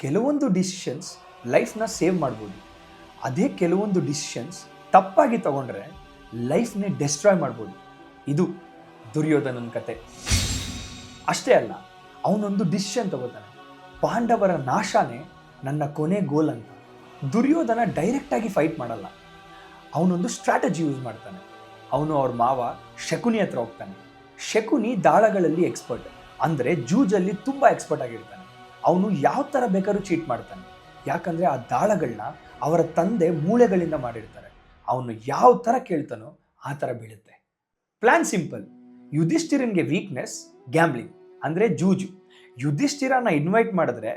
ಕೆಲವೊಂದು decisions ಲೈಫ್ನ save ಮಾಡ್ಬೋದು. ಅದೇ ಕೆಲವೊಂದು ಡಿಸಿಷನ್ಸ್ ತಪ್ಪಾಗಿ ತಗೊಂಡ್ರೆ ಲೈಫ್ನೇ ಡೆಸ್ಟ್ರಾಯ್ ಮಾಡ್ಬೋದು. ಇದು ದುರ್ಯೋಧನನ ಕತೆ. ಅಷ್ಟೇ ಅಲ್ಲ, ಅವನೊಂದು ಡಿಸಿಷನ್ ತಗೋತಾನೆ, ಪಾಂಡವರ ನಾಶನೇ ನನ್ನ ಕೊನೆ ಗೋಲ್ ಅಂತ. ದುರ್ಯೋಧನ ಡೈರೆಕ್ಟಾಗಿ ಫೈಟ್ ಮಾಡಲ್ಲ, ಅವನೊಂದು ಸ್ಟ್ರಾಟಜಿ ಯೂಸ್ ಮಾಡ್ತಾನೆ. ಅವನು ಅವ್ರ ಮಾವ ಶಕುನಿ ಹತ್ರ ಹೋಗ್ತಾನೆ. ಶಕುನಿ ದಾಳಗಳಲ್ಲಿ ಎಕ್ಸ್ಪರ್ಟ್, ಅಂದರೆ ಜೂಜಲ್ಲಿ ತುಂಬ ಎಕ್ಸ್ಪರ್ಟ್ ಆಗಿರ್ತಾನೆ. ಅವನು ಯಾವ ಥರ ಬೇಕಾದ್ರೂ ಚೀಟ್ ಮಾಡ್ತಾನೆ, ಯಾಕಂದರೆ ಆ ದಾಳಗಳನ್ನ ಅವರ ತಂದೆ ಮೂಳೆಗಳಿಂದ ಮಾಡಿರ್ತಾರೆ. ಅವನು ಯಾವ ಥರ ಕೇಳ್ತಾನೋ ಆ ಥರ ಬೀಳುತ್ತೆ. Plan simple. ಯುಧಿಷ್ಠಿರನ್ಗೆ ವೀಕ್ನೆಸ್ ಗ್ಯಾಮ್ಲಿಂಗ್, ಅಂದರೆ ಜೂಜು. ಯುಧಿಷ್ಠಿರನ ಇನ್ವೈಟ್ ಮಾಡಿದ್ರೆ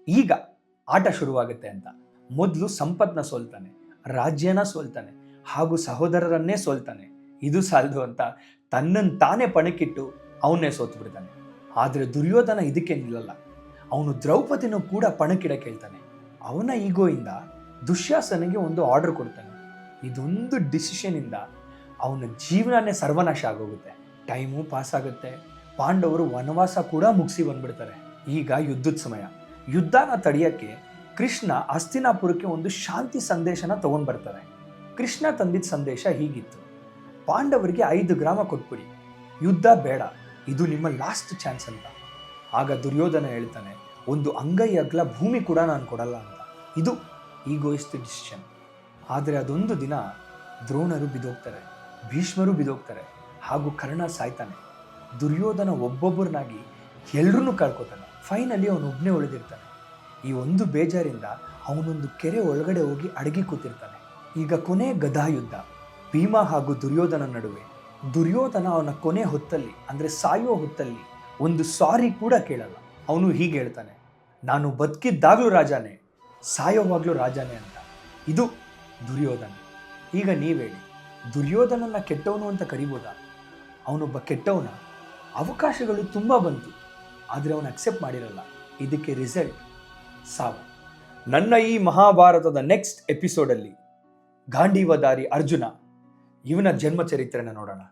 ಈಗ ಆಟ ಶುರುವಾಗುತ್ತೆ ಅಂತ. ಮೊದಲು ಸಂಪತ್ನ ಸೋಲ್ತಾನೆ, ರಾಜ್ಯನ ಸೋಲ್ತಾನೆ, ಹಾಗೂ ಸಹೋದರರನ್ನೇ ಸೋಲ್ತಾನೆ. ಇದು ಸಾಲದು ಅಂತ ತನ್ನನ್ನು ತಾನೇ ಪಣಕ್ಕಿಟ್ಟು ಅವನ್ನೇ ಸೋತು ಬಿಡ್ತಾನೆ. ಆದರೆ ದುರ್ಯೋಧನ ಇದಕ್ಕೆ ನಿಲ್ಲಲ್ಲ. ಅವನು ದ್ರೌಪದಿನೂ ಕೂಡ ಪಣಕ್ಕಿಡಕ್ಕೆ ಹೇಳ್ತಾನೆ. ಅವನ ಈಗೋಯಿಂದ ದುಶ್ಯಾಸನಿಗೆ ಒಂದು ಆರ್ಡರ್ ಕೊಡ್ತಾನೆ. ಇದೊಂದು ಡಿಸಿಷನಿಂದ ಅವನ ಜೀವನನೇ ಸರ್ವನಾಶ ಆಗೋಗುತ್ತೆ. ಟೈಮು ಪಾಸ್ ಆಗುತ್ತೆ. ಪಾಂಡವರು ವನವಾಸ ಕೂಡ ಮುಗಿಸಿ ಬಂದ್ಬಿಡ್ತಾರೆ. ಈಗ ಯುದ್ಧದ ಸಮಯ. ಯುದ್ಧನ ತಡೆಯೋಕ್ಕೆ ಕೃಷ್ಣ ಹಸ್ತಿನಾಪುರಕ್ಕೆ ಒಂದು ಶಾಂತಿ ಸಂದೇಶನ ತಗೊಂಡು ಬರ್ತಾರೆ. ಕೃಷ್ಣ ತಂದಿದ್ದ ಸಂದೇಶ ಹೀಗಿತ್ತು: ಪಾಂಡವರಿಗೆ 5 ಗ್ರಾಮ ಕೊಟ್ಬಿಡಿ, ಯುದ್ಧ ಬೇಡ, ಇದು ನಿಮ್ಮ ಲಾಸ್ಟ್ ಚಾನ್ಸ್ ಅಂತ. ಆಗ ದುರ್ಯೋಧನ ಹೇಳ್ತಾನೆ, ಒಂದು ಅಂಗೈ ಅಗಲ ಭೂಮಿ ಕೂಡ ನಾನು ಕೊಡಲ್ಲ ಅಂತ. ಇದು ಈಗೋಯಿಸ್ಟ್ ಡಿಸಿಷನ್. ಆದರೆ ಅದೊಂದು ದಿನ ದ್ರೋಣರು ಬಿದ್ದೋಗ್ತಾರೆ, ಭೀಷ್ಮರು ಬಿದ್ದೋಗ್ತಾರೆ, ಹಾಗೂ ಕರ್ಣ ಸಾಯ್ತಾನೆ. ದುರ್ಯೋಧನ ಒಬ್ಬೊಬ್ಬರನ್ನಾಗಿ ಎಲ್ಲರನ್ನೂ ಕಳ್ಕೊತಾನೆ. ಫೈನಲಿ ಅವನೊಬ್ಬನೇ ಉಳಿದಿರ್ತಾನೆ. ಈ ಒಂದು ಬೇಜಾರಿಂದ ಅವನೊಂದು ಕೆರೆ ಒಳಗಡೆ ಹೋಗಿ ಅಡಗಿ ಕೂತಿರ್ತಾನೆ. ಈಗ ಕೊನೆ ಗದಾಯುದ್ಧ ಭೀಮ ಹಾಗೂ ದುರ್ಯೋಧನ ನಡುವೆ. ದುರ್ಯೋಧನ ಅವನ ಕೊನೆ ಹೊತ್ತಲ್ಲಿ, ಅಂದರೆ ಸಾಯೋ ಹೊತ್ತಲ್ಲಿ, ಒಂದು ಸಾರಿ ಕೂಡ ಕೇಳಲ್ಲ. ಅವನು ಹೀಗೆ ಹೇಳ್ತಾನೆ, ನಾನು ಬದುಕಿದ್ದಾಗಲೂ ರಾಜಾನೇ, ಸಾಯೋವಾಗಲೂ ರಾಜಾನೇ ಅಂತ. ಇದು ದುರ್ಯೋಧನ. ಈಗ ನೀವೇಳಿ, ದುರ್ಯೋಧನನ ಕೆಟ್ಟವನು ಅಂತ ಕರಿಬೋದಾ? ಅವನೊಬ್ಬ ಕೆಟ್ಟವನ? ಅವಕಾಶಗಳು ತುಂಬ ಬಂತು, ಆದರೆ ಅವನು ಅಕ್ಸೆಪ್ಟ್ ಮಾಡಿರಲ್ಲ. ಇದಕ್ಕೆ ರಿಸಲ್ಟ್ ಸಾವು. ನನ್ನ ಈ ಮಹಾಭಾರತದ ನೆಕ್ಸ್ಟ್ ಎಪಿಸೋಡಲ್ಲಿ ಗಾಂಡೀವಧಾರಿ ಅರ್ಜುನ, ಇವನ ಜನ್ಮ ಚರಿತ್ರೆನ ನೋಡೋಣ.